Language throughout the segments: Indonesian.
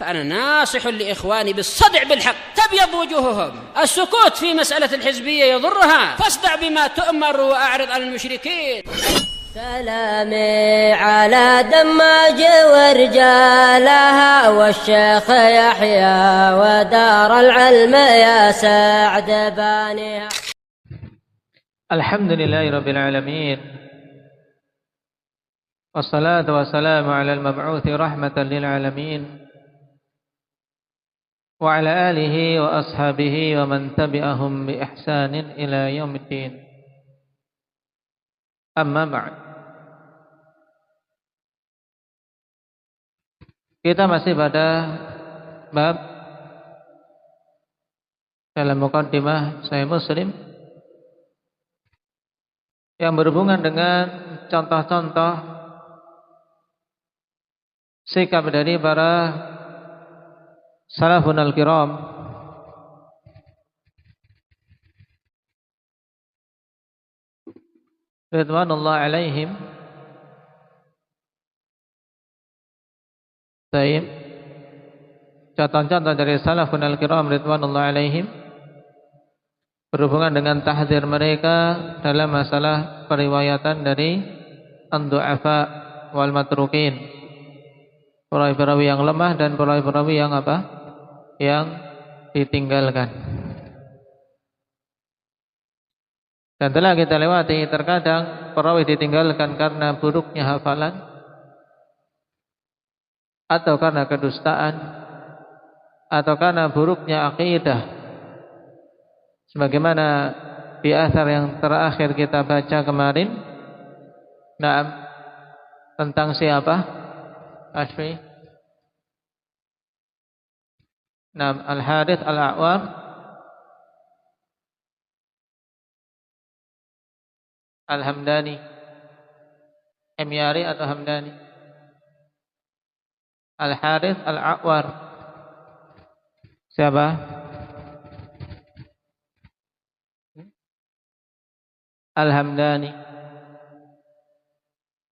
فأنا ناصح لإخواني بالصدع بالحق تبيض وجوههم. السكوت في مسألة الحزبية يضرها، فاصدع بما تؤمر وأعرض عن المشركين. سلامي على دماج ورجالها والشيخ يحيى ودار العلم يا سعد بانيها. الحمد لله رب العالمين، والصلاة والسلام على المبعوث رحمة للعالمين وعلى آله وأصحابه ومن تبعهم بإحسان إلى يوم الدين. Amma ba'd. Kita masih pada bab dalam muqaddimah Sahih Muslim yang berhubungan dengan contoh-contoh sikap dari para salafun al-kiram ridwanullah alaihim. Baik, contoh-contoh dari salafun al-kiram ridwanullah alaihim berhubungan dengan tahdzir mereka dalam masalah periwayatan dari an-du'afa wal matrukin, perawi-perawi yang lemah dan perawi-perawi yang apa? Yang ditinggalkan. Dan telah kita lewati, terkadang perawi ditinggalkan karena buruknya hafalan atau karena kedustaan atau karena buruknya akidah, sebagaimana di athar yang terakhir kita baca kemarin. Naam, tentang siapa? Ashfi. Naam, Al-Harits Al-A'war Al-Hamdani, Himyari atau Hamdani? Al-Harits Al-A'war. Siapa? Al-Hamdani.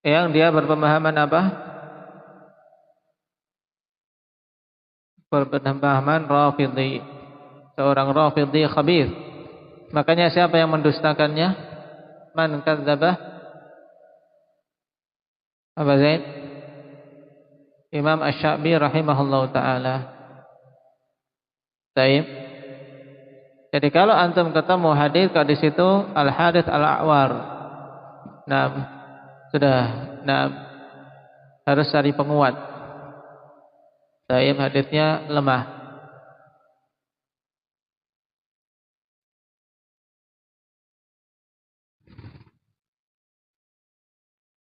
Yang dia berpemahaman apa? Berpemahaman Rafidhi. Seorang Rafidhi khabith. Makanya siapa yang mendustakannya? Man kadzdzaba? Apa Zaid? Imam Asy-Sya'bi rahimahullahu taala. Baik. Jadi kalau antum ketemu hadis kalau di situ Al-Harits Al-A'war, nah sudah, nah harus cari penguat. Baik, hadisnya lemah.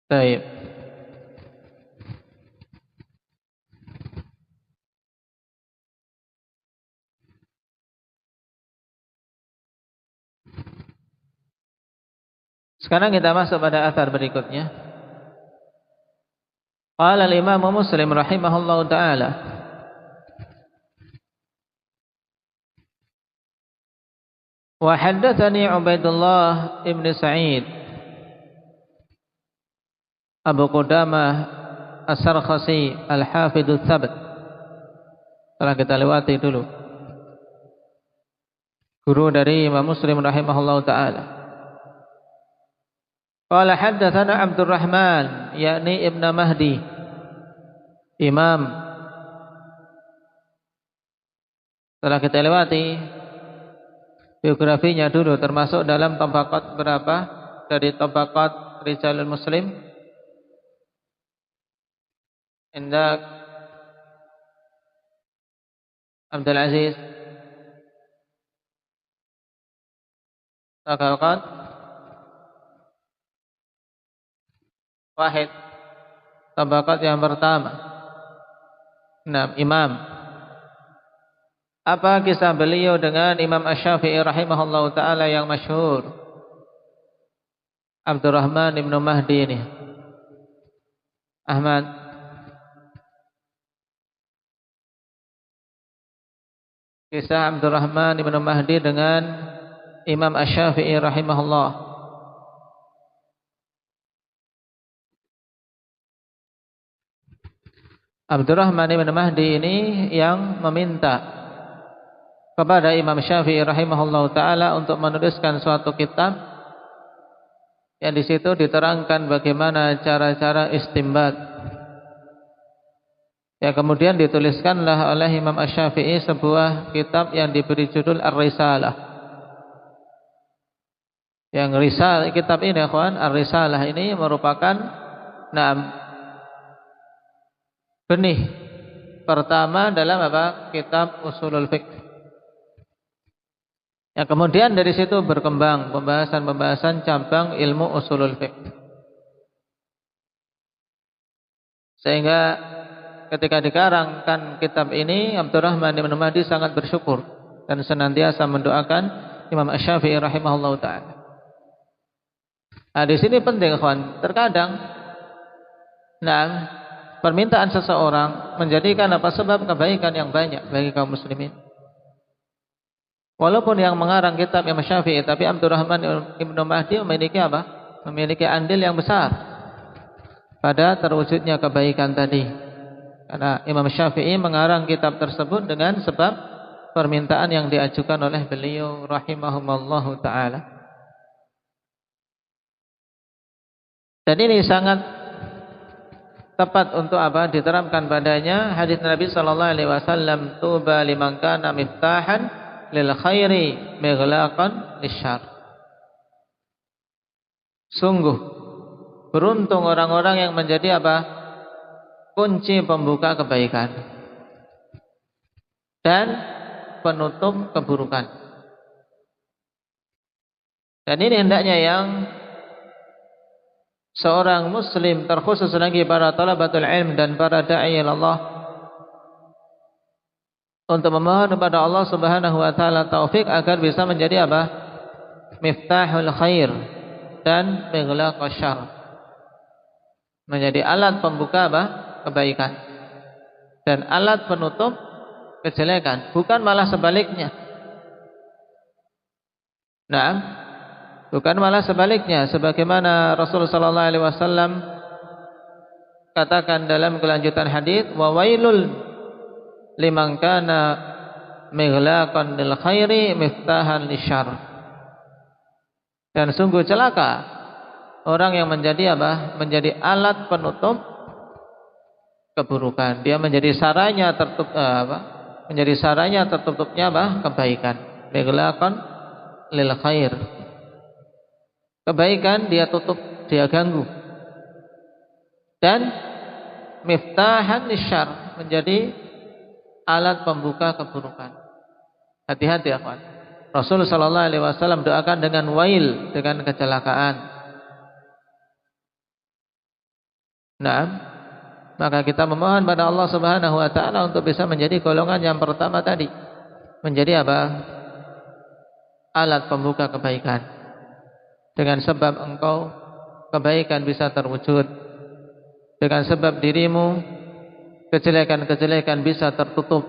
Baik. Sekarang kita masuk pada athar berikutnya. Qala al-Imam Muslim rahimahullahu taala, wa haddatsani Ubaidullah ibn Sa'id Abu Qudamah As-Sarkhasi Al-Hafidhu Tsabt. Telah kita lewati dulu. Guru dari Imam Muslim rahimahullahu taala. Qala haddatsana Abdurrahman yakni Ibn Mahdi, Imam. Telah kita lewati biografinya dulu, termasuk dalam tabaqat berapa dari tabaqat Rijalul Muslim. Indak Abdul Aziz tabaqat wahid, tabaqat yang pertama. Nah, Imam. Apa kisah beliau dengan Imam Asy-Syafi'i rahimahullahu taala yang masyhur? Abdurrahman ibn Mahdi ini. Ahmad. Kisah Abdurrahman ibn Mahdi dengan Imam Asy-Syafi'i rahimahullah. Abdurrahman ibn Mahdi ini yang meminta kepada Imam Syafi'i rahimahullahu taala untuk menuliskan suatu kitab yang di situ diterangkan bagaimana cara-cara istinbat. Ya, kemudian dituliskanlah oleh Imam Asy-Syafi'i sebuah kitab yang diberi judul Ar-Risalah. Yang kitab ini, ikhwan, Ar-Risalah ini merupakan benih pertama dalam kitab Ushulul Fiqh. Ya, kemudian dari situ berkembang pembahasan-pembahasan cabang ilmu Ushulul Fiqh. Sehingga ketika dikarangkan kitab ini, Abdurrahman ibn Mahdi sangat bersyukur dan senantiasa mendoakan Imam Asy-Syafi'i rahimahullahu taala. Nah, di sini penting, ikhwan, terkadang permintaan seseorang menjadikan sebab kebaikan yang banyak bagi kaum muslimin. Walaupun yang mengarang kitab Imam Syafi'i, tapi Abdurrahman ibn Mahdi memiliki memiliki andil yang besar pada terwujudnya kebaikan tadi. Karena Imam Syafi'i mengarang kitab tersebut dengan sebab permintaan yang diajukan oleh beliau rahimahumallahu taala. Dan ini sangat tepat untuk diterapkan padanya hadis Nabi sallallahu alaihi wasallam, tuba liman kana miftahan lil khairi mighlaqan lisyarr. Sungguh beruntung orang-orang yang menjadi kunci pembuka kebaikan dan penutup keburukan. Dan ini hendaknya yang seorang muslim, terkhusus lagi para talabatul ilm dan para da'i Allah, untuk memohon kepada Allah Subhanahu wa taala taufik agar bisa menjadi miftahul khair dan mighlaqash syarr. Menjadi alat pembuka kebaikan dan alat penutup kejelekan, bukan malah sebaliknya. Bukan malah sebaliknya, sebagaimana Rasulullah sallallahu alaihi wasallam katakan dalam kelanjutan hadis, wa wailul liman kana mighlaqan lil khairi miftahan lisyarr. Dan sungguh celaka orang yang menjadi menjadi alat penutup keburukan. Dia menjadi saranya menjadi saranya tertutupnya kebaikan. Mighlaqan lil khair. Kebaikan dia tutup, dia ganggu. Dan miftahan lisyarr, menjadi alat pembuka keburukan. Hati-hati, akhwan. Rasul sallallahu alaihi wasallam doakan dengan wail, dengan kecelakaan. Maka kita memohon pada Allah Subhanahu wa taala untuk bisa menjadi golongan yang pertama tadi. Menjadi alat pembuka kebaikan. Dengan sebab engkau kebaikan bisa terwujud. Dengan sebab dirimu kejelekan-kejelekan bisa tertutup.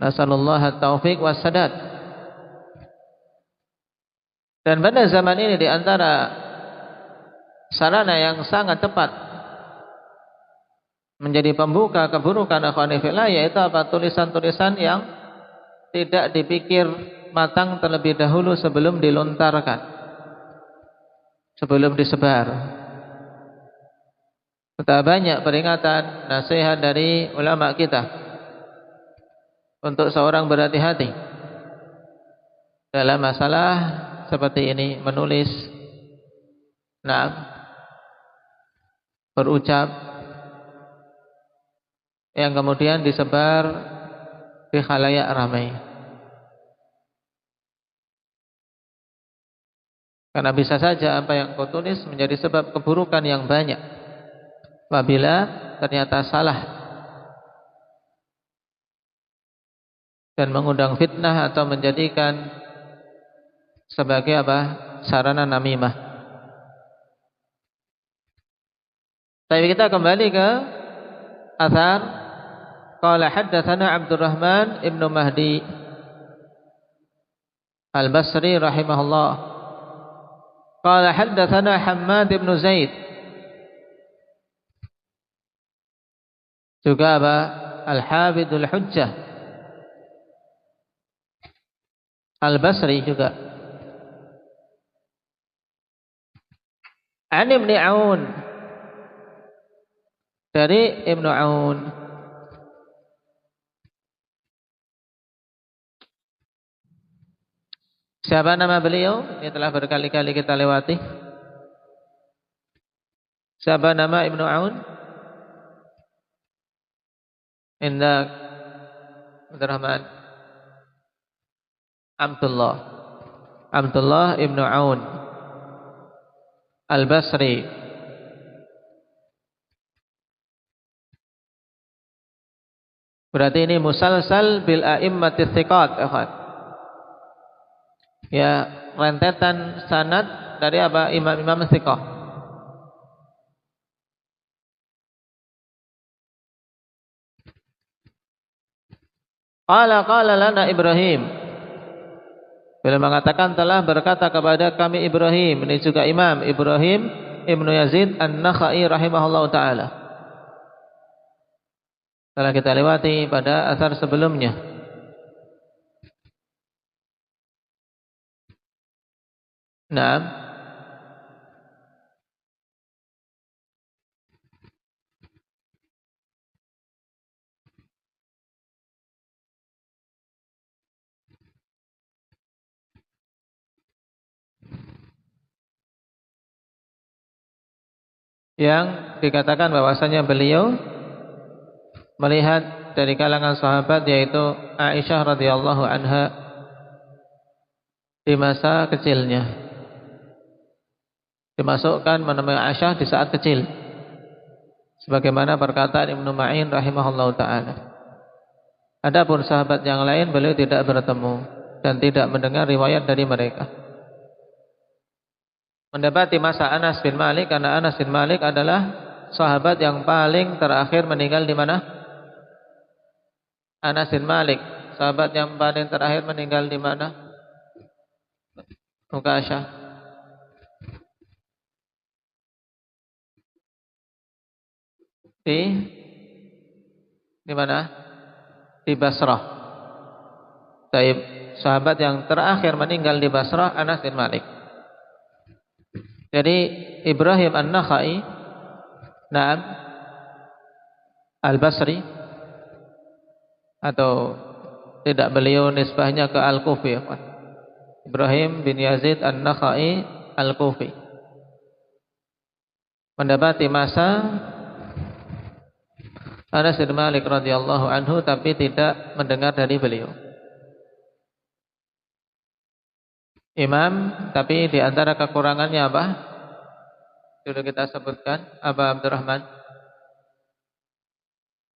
Nasallallahu taufiq wassadad. Dan pada zaman ini di antara sarana yang sangat tepat menjadi pembuka keburukan akhwani fillah, yaitu tulisan-tulisan yang tidak dipikir matang terlebih dahulu sebelum dilontarkan, sebelum disebar. Betapa banyak peringatan, nasihat dari ulama kita untuk seorang berhati-hati dalam masalah seperti ini, menulis, berucap yang kemudian disebar di khalayak ramai. Karena bisa saja apa yang kau tulis menjadi sebab keburukan yang banyak apabila ternyata salah dan mengundang fitnah atau menjadikan sebagai sarana namimah. Tapi kita kembali ke athar. Qala haddatsana Abdurrahman ibn Mahdi Al-Basri rahimahullah. Qala haddatsana Hammad ibn Zaid Juga apa? Al-Hafidhul Hujjah Al-Basri juga. An Ibn Aun, dari Ibnu Aun. Siapa nama beliau? Ini telah berkali-kali kita lewati. Siapa nama Ibnu Aun? Indak Abdurrahman Abdullah Ibnu Aun Al-Basri. Berarti ini musalsal bil a'immatis thiqat, ya, rentetan sanad dari apa? Imam-imam thiqah. Qala lana Ibrahim. Beliau mengatakan telah berkata kepada kami Ibrahim. Ini juga Imam Ibrahim Ibnu Yazid An-Nakhai rahimahullah ta'ala. Telah kita lewati pada asar sebelumnya. Nah, yang dikatakan bahwasanya beliau melihat dari kalangan sahabat, yaitu Aisyah radhiyallahu anha di masa kecilnya, dimasukkan menemui Aisyah di saat kecil, sebagaimana perkataan Ibnu Ma'in rahimahullahu ta'ala. Adapun sahabat yang lain beliau tidak bertemu dan tidak mendengar riwayat dari mereka. Mendapati masa Anas bin Malik, karena Anas bin Malik adalah sahabat yang paling terakhir meninggal di mana? Anas bin Malik, sahabat yang paling terakhir meninggal di mana? Ukasha. Di mana? Di Basrah. Taib, sahabat yang terakhir meninggal di Basrah Anas bin Malik. Jadi Ibrahim An-Nakhai, Naam Al-Basri, atau tidak, beliau nisbahnya ke Al-Kufi. Ibrahim bin Yazid An-Nakhai Al-Kufi mendapati masa Anas bin Malik radhiyallahu anhu, tapi tidak mendengar dari beliau. Imam, tapi di antara kekurangannya apa? Sudah kita sebutkan, Aba Abdurrahman.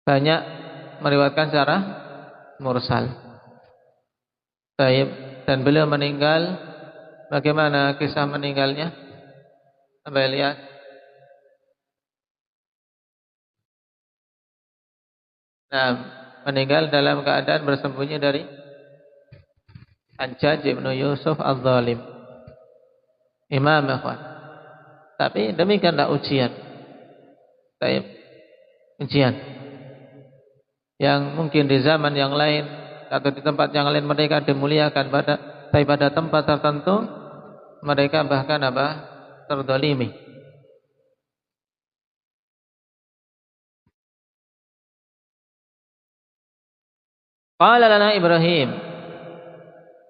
Banyak meriwayatkan secara mursal. Baik, dan beliau meninggal, bagaimana kisah meninggalnya? Aba lihat. Nah, meninggal dalam keadaan bersembunyi dari Hajjaj ibn Yusuf al-Zalim, imam ikhwan. Tapi demikianlah ujian. Baik, ujian yang mungkin di zaman yang lain atau di tempat yang lain mereka dimuliakan, tapi pada tempat tertentu mereka bahkan apa? Terdolimi. Qala lana Ibrahim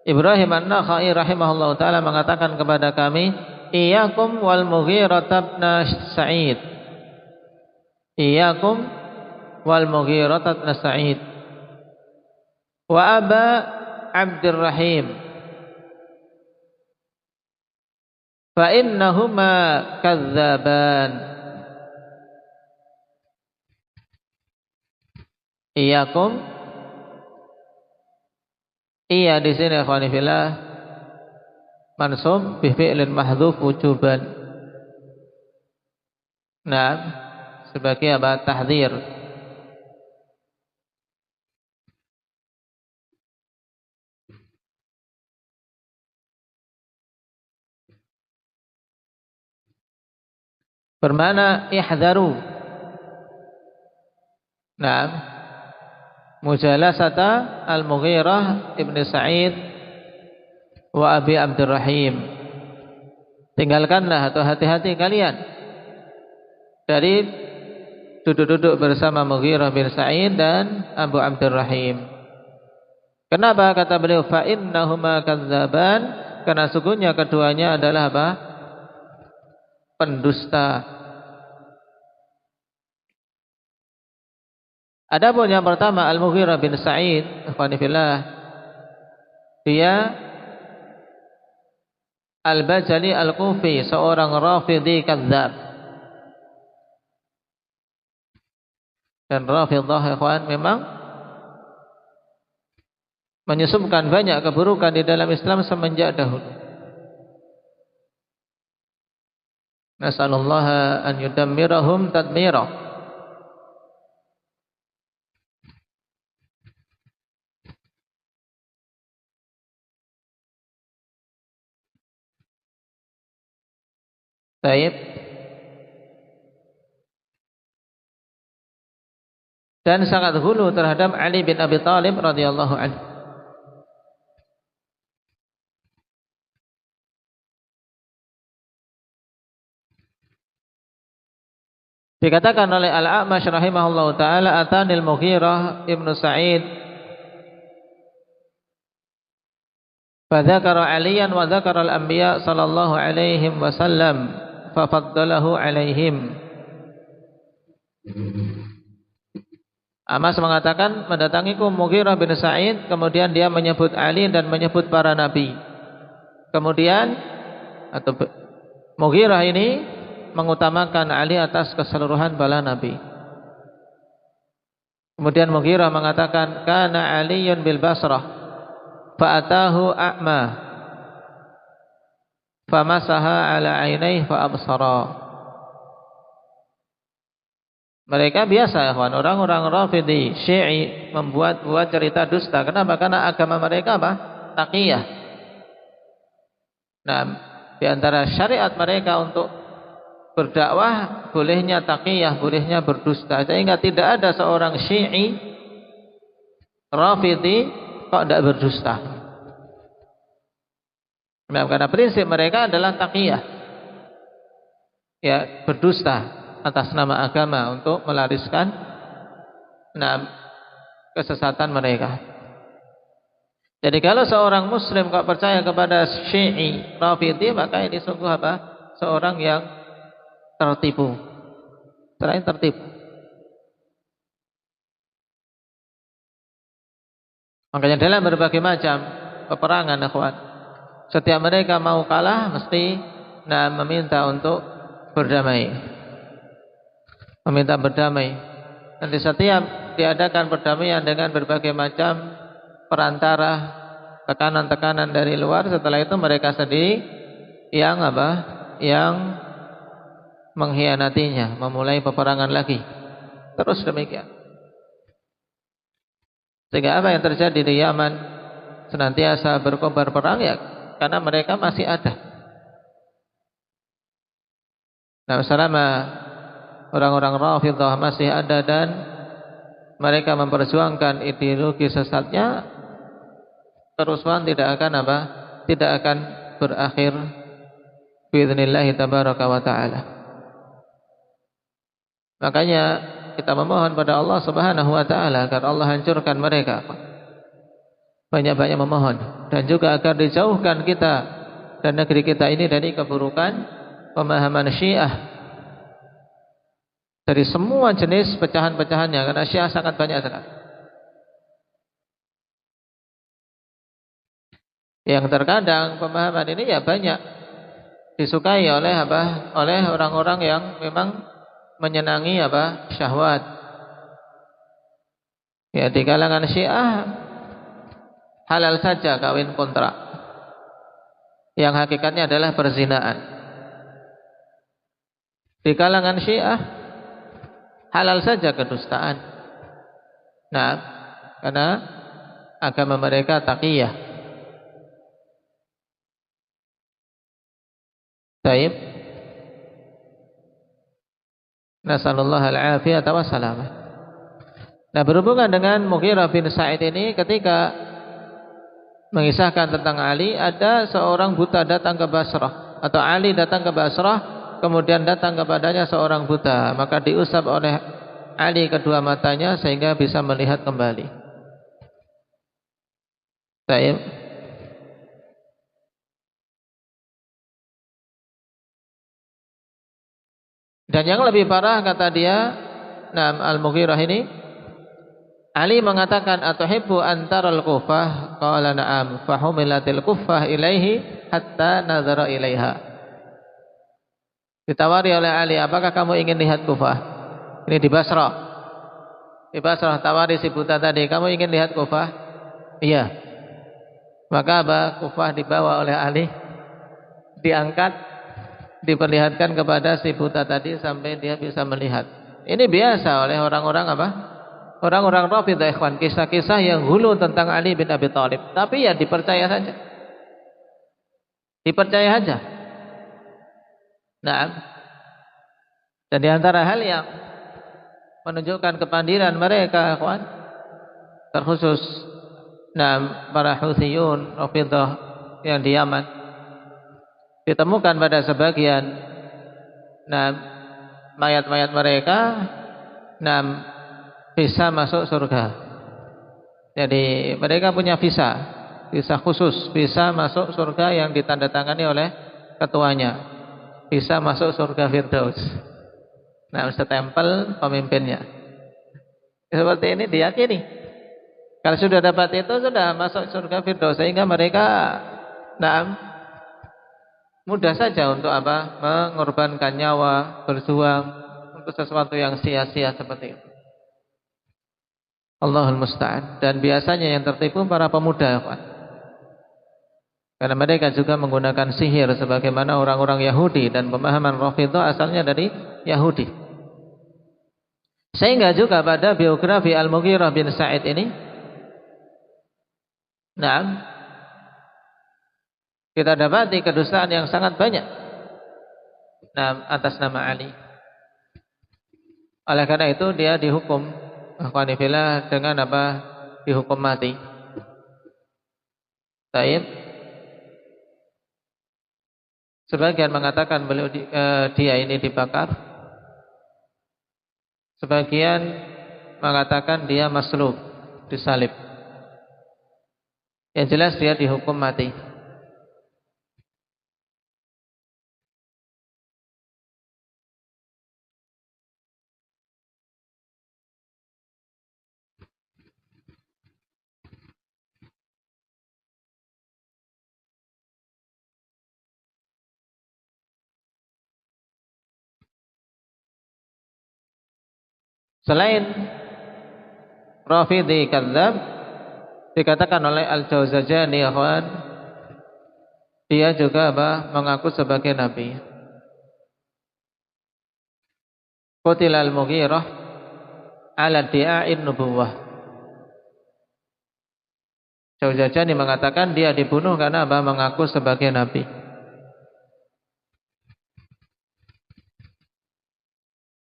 An-Nakhai rahimahullah ta'ala mengatakan kepada kami, Iyakum wal Mughirah bin Sa'id. Iyakum wal Mughirah bin Sa'id wa Aba Abdurrahim fa innahuma kadzaban. Iyakum, iya di sini ikhwani fillah mansub bi fi'lin mahdhuf wujuban. Nah, sebagai apa? Tahdzir. Bermakna ihdharu. Nah, mujalasata Al-Mughirah ibn Sa'id wa Abi Abdurrahim. Tinggalkanlah atau hati-hati kalian dari duduk-duduk bersama Mughirah bin Sa'id dan Abu Abdurrahim. Kenapa? Kata beliau, fa innahuma kadzaban, karena sungguhnya keduanya adalah apa? Pendusta. Adapun yang pertama Al-Mughirah bin Sa'id, ikhwanifillah, dia Al-Bajali Al-Kufi, seorang Rafidhi kadzab. Dan Rafidhah ikhwan memang menyusup,kan banyak keburukan di dalam Islam semenjak dahulu. Nas'alullaha an yudammirahum tadmira. Baik. Dan sangat hulu terhadap Ali bin Abi Thalib radhiyallahu anhu. Dikatakan oleh Al-A'mash rahimahullahu taala, atanil Mughirah ibnu Sa'id fadzakara Aliyan wa dzakara al-anbiya sallallahu alaihi wasallam fafaddalahu alaihim. Amas mengatakan, mendatangiku Mughirah bin Sa'id, kemudian dia menyebut Ali dan menyebut para nabi. Kemudian atau Mughirah ini mengutamakan Ali atas keseluruhan bala nabi. Kemudian Mughirah mengatakan, kana Aliyun bil Basrah fa'atahu a'ma famasaha ala ainaihi fa'absara. Mereka biasa ikhwan, orang-orang Rafidhi Syi'i membuat cerita dusta. Kenapa? Karena agama mereka apa? Taqiyah. Nah, di antara syariat mereka untuk berdakwah bolehnya taqiyah, bolehnya berdusta. Sehingga tidak ada seorang Syi'i Rafidhi kok tidak berdusta. Nah, karena prinsip mereka adalah taqiyah, ya, berdusta atas nama agama untuk melariskan kesesatan mereka. Jadi kalau seorang muslim kok percaya kepada Syi'i Rafidhi, maka ini sungguh apa? Seorang yang tertipu. Selain tertipu. Makanya dalam berbagai macam peperangan, ikhwan, setiap mereka mau kalah mesti meminta untuk berdamai. Meminta berdamai. Nanti setiap diadakan perdamaian dengan berbagai macam perantara, tekanan-tekanan dari luar, setelah itu mereka sendiri yang apa? Yang mengkhianatinya, memulai peperangan lagi. Terus demikian. Sehingga apa yang terjadi di Yaman senantiasa berkobar perang, ya karena mereka masih ada. Nah, selama orang-orang Rafidhah masih ada dan mereka memperjuangkan ideologi sesatnya, kerusuhan tidak akan apa? Tidak akan berakhir biidznillah tabaraka wa taala. Makanya kita memohon pada Allah Subhanahu wa taala agar Allah hancurkan mereka. Banyak-banyak memohon, dan juga agar dijauhkan kita dan negeri kita ini dari keburukan pemahaman Syiah, dari semua jenis pecahan-pecahannya, karena Syiah sangat banyak sekali. Yang terkadang pemahaman ini ya banyak disukai oleh apa? Oleh orang-orang yang memang menyenangi apa? Syahwat. Ya, di kalangan Syiah halal saja kawin kontrak, yang hakikatnya adalah perzinaan. Di kalangan Syiah halal saja kedustaan. Nah, karena agama mereka taqiyah. Baik. Nasallallahu al-afiyata wa salamah. Nah, berhubungan dengan Mughirah bin Sa'id ini, ketika mengisahkan tentang Ali, ada seorang buta datang ke Basrah, atau Ali datang ke Basrah, kemudian datang kepadanya seorang buta, maka diusap oleh Ali kedua matanya sehingga bisa melihat kembali. Baik. Dan yang lebih parah, kata dia, Al-Mughirah ini, Ali mengatakan, atuhibbu antaral kufah? Qala na'am. Fahumilatil kufah ilaihi hatta nazara ilaiha. Ditawari oleh Ali, apakah kamu ingin lihat Kufah? Ini di Basrah. Di Basrah tawari si buta tadi, kamu ingin lihat Kufah? Iya. Maka Kufah dibawa oleh Ali, diangkat, diperlihatkan kepada si buta tadi sampai dia bisa melihat. Ini biasa oleh orang-orang apa? Orang-orang Rafidhah, ikhwan, kisah-kisah yang hulu tentang Ali bin Abi Thalib. Tapi ya dipercaya saja. Dipercaya saja. Nah, dan di antara hal yang menunjukkan kepandiran mereka, ikhwan, terkhusus para Houthiyun Rafidhah yang di Yaman, ditemukan pada sebagian mayat-mayat mereka bisa masuk surga. Jadi mereka punya visa khusus, bisa masuk surga yang ditandatangani oleh ketuanya, bisa masuk surga Firdaus. Setempel pemimpinnya. Seperti ini diyakini. Kalau sudah dapat itu, sudah masuk surga Firdaus, sehingga mereka mudah saja untuk mengorbankan nyawa, berjuang untuk sesuatu yang sia-sia seperti itu. Allahul musta'an. Dan biasanya yang tertipu para pemuda, Pak. Karena mereka juga menggunakan sihir sebagaimana orang-orang Yahudi, dan pemahaman Rafidhah asalnya dari Yahudi. Sehingga juga pada biografi Al-Mughirah bin Sa'id ini, kita dapati kedustaan yang sangat banyak atas nama Ali. Oleh karena itu dia dihukum dengan dihukum mati. Taib. Sebagian mengatakan dia ini dibakar. Sebagian mengatakan dia maslub, disalib. Yang jelas dia dihukum mati. Selain Rafidhi kadzab, dikatakan oleh Al-Jawzajani, dia juga mengaku sebagai nabi. Qutila Al-Mughirah ala di'a'in nubuwah. Jawzajani mengatakan dia dibunuh karena mengaku sebagai nabi.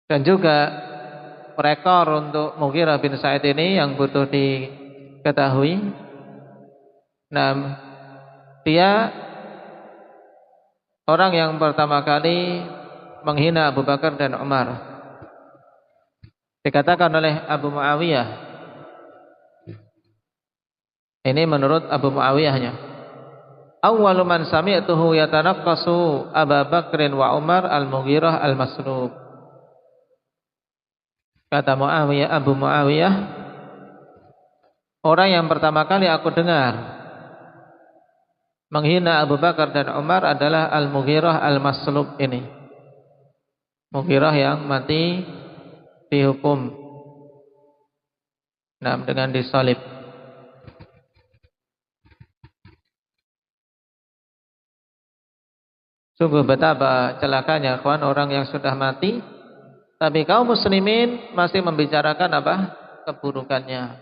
Dan juga rekor untuk Mughirah bin Sa'id ini yang butuh diketahui. Dia orang yang pertama kali menghina Abu Bakar dan Umar. Dikatakan oleh Abu Muawiyah, ini menurut Abu Muawiyahnya, awwalu man sami'tuhu yatanaqqasu Abu Bakrin wa Umar al-Mughirah al-Maslub. Kata Muawiyah, Abu Muawiyah, orang yang pertama kali aku dengar menghina Abu Bakar dan Umar adalah Al-Mughirah Al-Maslub ini. Mughirah yang mati dihukum dengan disalib. Sungguh betapa celakanya, kawan, orang yang sudah mati, tapi kaum muslimin masih membicarakan keburukannya.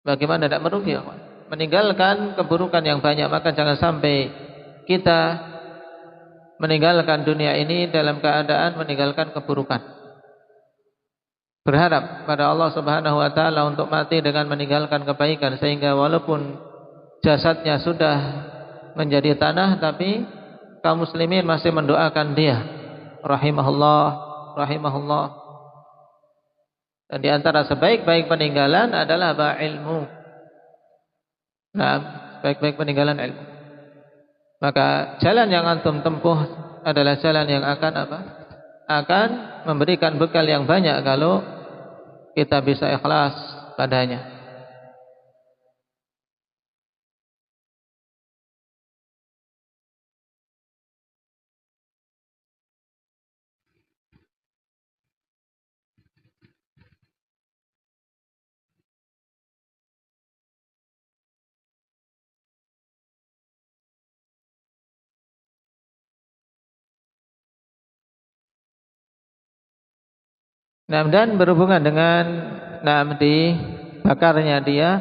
Bagaimana tidak merugi, ya, meninggalkan keburukan yang banyak. Maka jangan sampai kita meninggalkan dunia ini dalam keadaan meninggalkan keburukan. berharap pada Allah Subhanahu wa taala untuk mati dengan meninggalkan kebaikan, sehingga walaupun jasadnya sudah menjadi tanah, tapi kaum muslimin masih mendoakan dia, rahimahullah, rahimahullah. Dan di antara sebaik-baik peninggalan adalah ilmu. Nah, sebaik-baik peninggalan ilmu. Maka jalan yang antum tempuh adalah jalan yang akan apa? Akan memberikan bekal yang banyak kalau kita bisa ikhlas padanya. Nah, dan berhubungan dengan dibakarnya dia,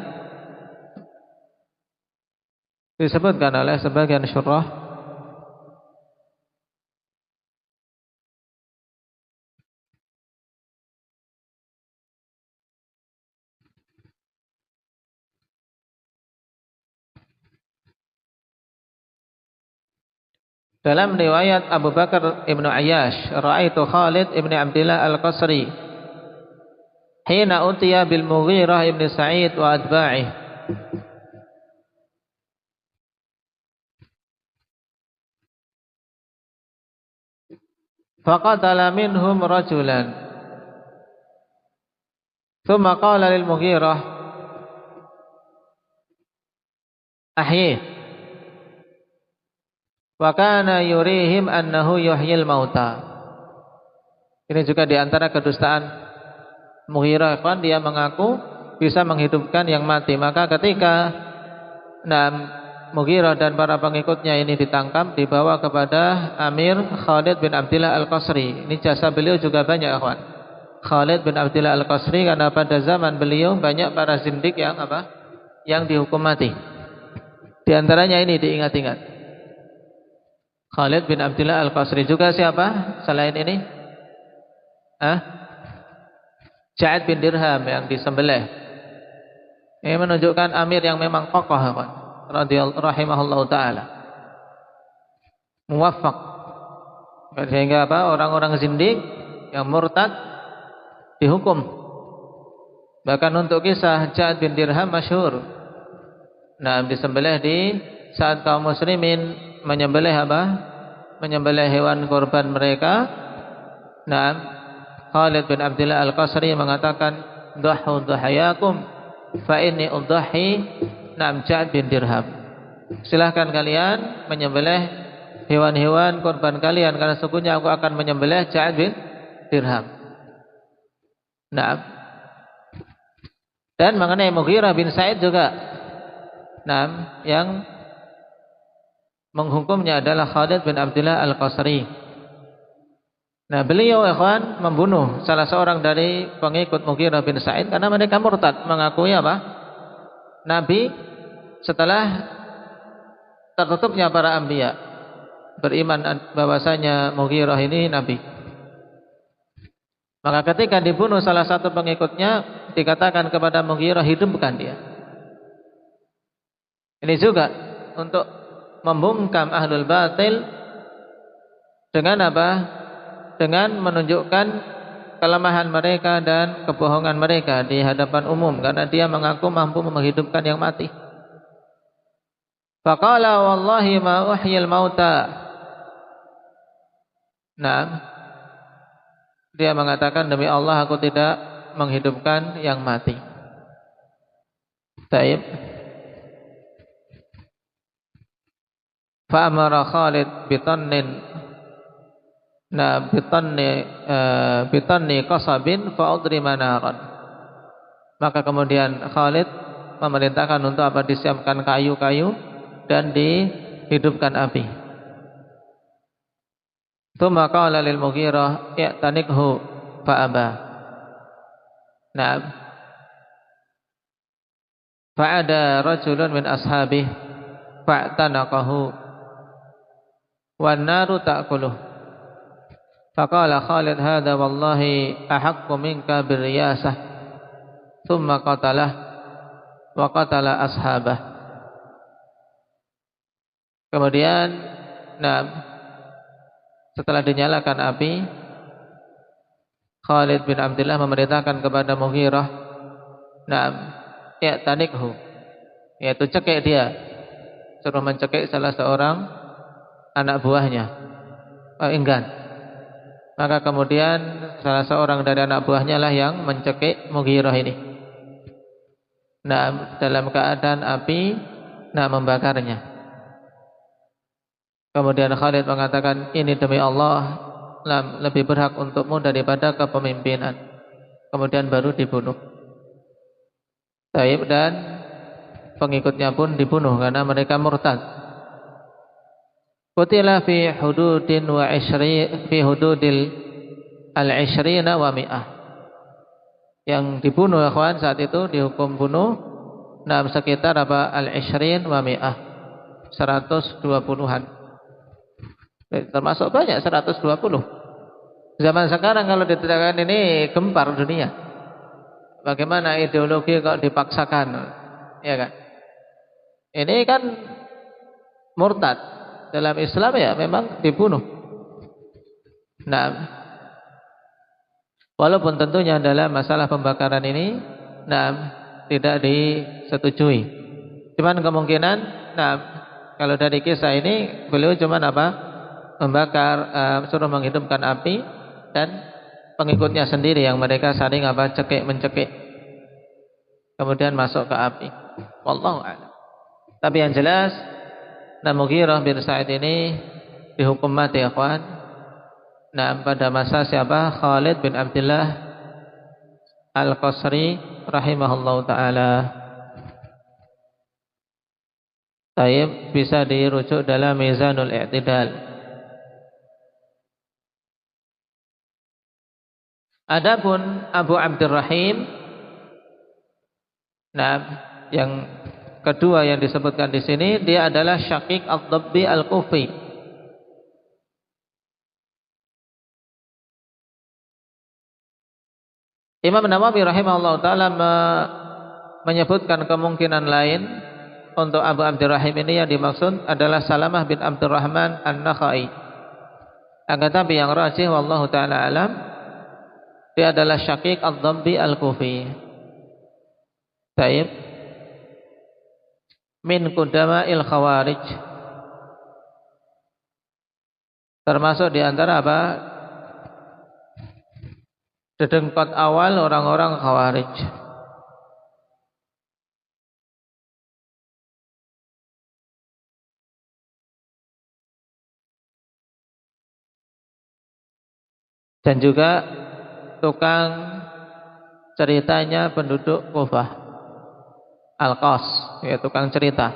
disebutkan oleh sebagian syurah dalam riwayat Abu Bakar Ibnu Ayyash, ra'aitu Khalid ibn Abdullah Al-Qasri hina utiya bil Mughirah ibn Sa'id wa atba'ih. Faqatala minhum rajulan. Thumma qala lil Mughirah ahyih. Wa kana yurihim annahu yuhyil mauta. Ini juga diantara kedustaan Mughirah, dia mengaku bisa menghidupkan yang mati. Maka ketika Mughirah dan para pengikutnya ini ditangkap, dibawa kepada Amir Khalid bin Abdullah Al-Qasri. Ini jasa beliau juga banyak, akhwan. Khalid bin Abdullah Al-Qasri, karena pada zaman beliau banyak para zindik yang yang dihukum mati. Di antaranya ini diingat-ingat. Khalid bin Abdullah Al-Qasri. Juga siapa selain ini? Ja'ad bin Dirham yang disembelih. Ini menunjukkan Amir yang memang kokoh, radhiyallahu rahimahullahu taala, muwaffaq. Sehingga orang-orang zindik yang murtad dihukum. Bahkan untuk kisah Ja'ad bin Dirham masyhur. Disembelih di saat kaum muslimin menyembelih menyembelih hewan korban mereka. Khalid bin Abdullah Al-Qasri mengatakan, "Dhahu dhahayakum fa inni udhahi Ja'ad bin Dirham." Silahkan kalian menyembelih hewan-hewan korban kalian, karena sesungguhnya aku akan menyembelih Ja'ad bin Dirham. Dan mengenai Mughirah bin Sa'id juga, yang menghukumnya adalah Khalid bin Abdullah Al-Qasri. Beliau ikhwan membunuh salah seorang dari pengikut Mughirah bin Sa'id karena mereka murtad, mengakui Nabi setelah tertutupnya para anbiya, beriman bahwasanya Mughirah ini nabi. Maka ketika dibunuh salah satu pengikutnya, dikatakan kepada Mughirah, hidupkan dia. Ini juga untuk membungkam ahlul batil dengan dengan menunjukkan kelemahan mereka dan kebohongan mereka di hadapan umum, karena dia mengaku mampu menghidupkan yang mati. Faqala wallahi ma uhyil mauta. Dia mengatakan, demi Allah aku tidak menghidupkan yang mati. Taib. Fa'amara Khalid bitanni qasabin fa'udrima naran. Maka kemudian Khalid memerintahkan untuk disiapkan kayu-kayu dan dihidupkan api. Tsumma qala lil Mughirah i'tanikhu fa'aba. Fa'ada rajulun min ashabih fa'tanaqahu wan naru ta'kuluh. Faqala Khalid hadza wallahi ahaqqu minka birriyasah. Thumma qatalah wa qatala ashabah. Kemudian setelah dinyalakan api, Khalid bin Abdullah memerintahkan kepada Mughirah, tanikhu, yaitu cekik dia, suruh mencekik salah seorang anak buahnya. Enggan. Maka kemudian salah seorang dari anak buahnya lah yang mencekik Mughirah ini. Dalam keadaan api membakarnya. Kemudian Khalid mengatakan, ini demi Allah lebih berhak untukmu daripada kepemimpinan. Kemudian baru dibunuh. Taib, dan pengikutnya pun dibunuh karena mereka murtad. Qutila fi hududin wa fi hududil al-ishrina wa mi'ah. Yang dibunuh akhwan saat itu dihukum bunuh sekitar al-ishrin wa mi'ah, 120-an. Termasuk banyak 120. Zaman sekarang kalau diterangkan ini gempar dunia. Bagaimana ideologi kok dipaksakan, ya kan? Ini kan murtad. Dalam Islam ya memang dibunuh. Walaupun tentunya dalam masalah pembakaran ini tidak disetujui. Cuman kemungkinan kalau dari kisah ini beliau cuman membakar, suruh menghidupkan api, dan pengikutnya sendiri yang mereka saling mencekik, kemudian masuk ke api. Wallahu a'lam. Tapi yang jelas, Mughirah bin Sa'id ini dihukum mati, akhwan. Pada masa siapa? Khalid bin Abdullah Al-Qasri rahimahullahu taala. Taib, bisa dirujuk dalam Mizanul I'tidal. Adapun Abu Abdurrahim, yang kedua yang disebutkan di sini, dia adalah Syaqiq ad-Dabbi al-Kufi. Imam Nawawi rahimahullah ta'ala menyebutkan kemungkinan lain untuk Abu Abdurrahim ini. Yang dimaksud adalah Salamah bin Abdurrahman an-Nakhai. Akan tapi yang rajih wallahu ta'ala alam, dia adalah Syaqiq ad-Dabbi al-Kufi. Taib, min qudama'il khawarij, termasuk di antara dedengkot awal orang-orang khawarij. Dan juga tukang ceritanya penduduk Kufah, Al-Qas, ya tukang cerita.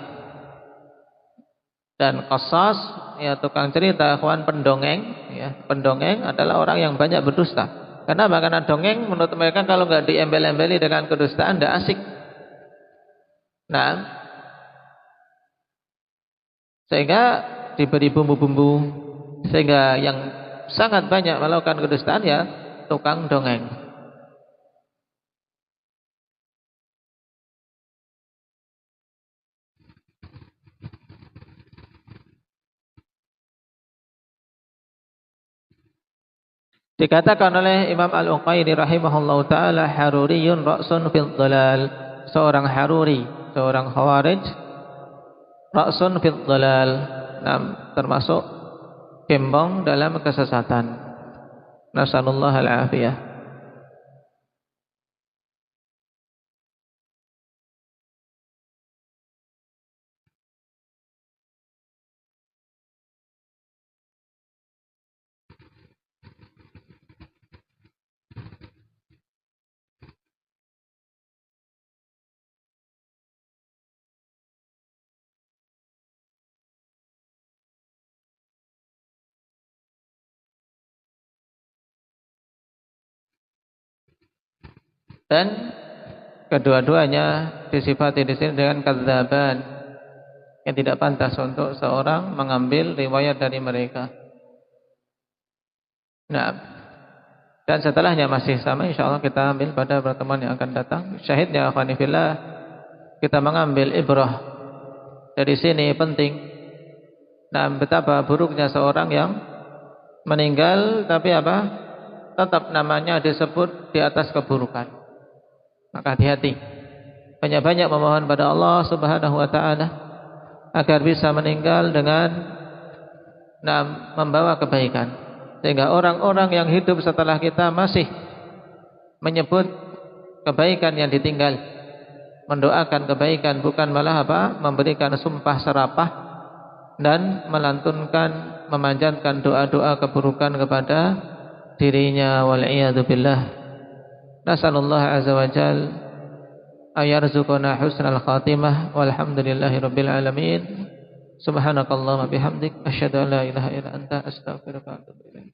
Dan Qasas, ya tukang cerita, kawan pendongeng, ya. Pendongeng adalah orang yang banyak berdusta. Kenapa? Karena dongeng menurut mereka kalau nggak diembel-embeli dengan kedustaan tidak asik. Sehingga diberi bumbu-bumbu, sehingga yang sangat banyak melakukan kedustaan ya tukang dongeng. Dikatakan oleh Imam Al-Uqayli rahimahullahu ta'ala, haruriyun ra'sun fil dhalal, seorang haruri, seorang khawarij, ra'sun fil dhalal, termasuk gembong dalam kesesatan. Nasallallahu al-afiyah. Dan kedua-duanya disifati di sini dengan kadzaban, yang tidak pantas untuk seorang mengambil riwayat dari mereka. Nah, dan setelahnya masih sama, insyaallah kita ambil pada pertemuan yang akan datang. Syahidnya akhwani fillah, kita mengambil ibrah dari sini penting. Nah, betapa buruknya seorang yang meninggal tapi apa? Tetap namanya disebut di atas keburukan. Maka hati-hati. Banyak-banyak memohon pada Allah Subhanahu wa taala agar bisa meninggal dengan membawa kebaikan. Sehingga orang-orang yang hidup setelah kita masih menyebut kebaikan yang ditinggal, mendoakan kebaikan, bukan malah apa? Memberikan sumpah serapah dan melantunkan, memanjatkan doa-doa keburukan kepada dirinya. Wal'iyadu billah. Nasallallahu azza wa jal ayarzuqana husnal khatimah. Walhamdulillahi rabbil alamin. Subhanakallahumma bihamdik asyhadu an la ilaha illa anta astaghfiruka wa atubu ilaik.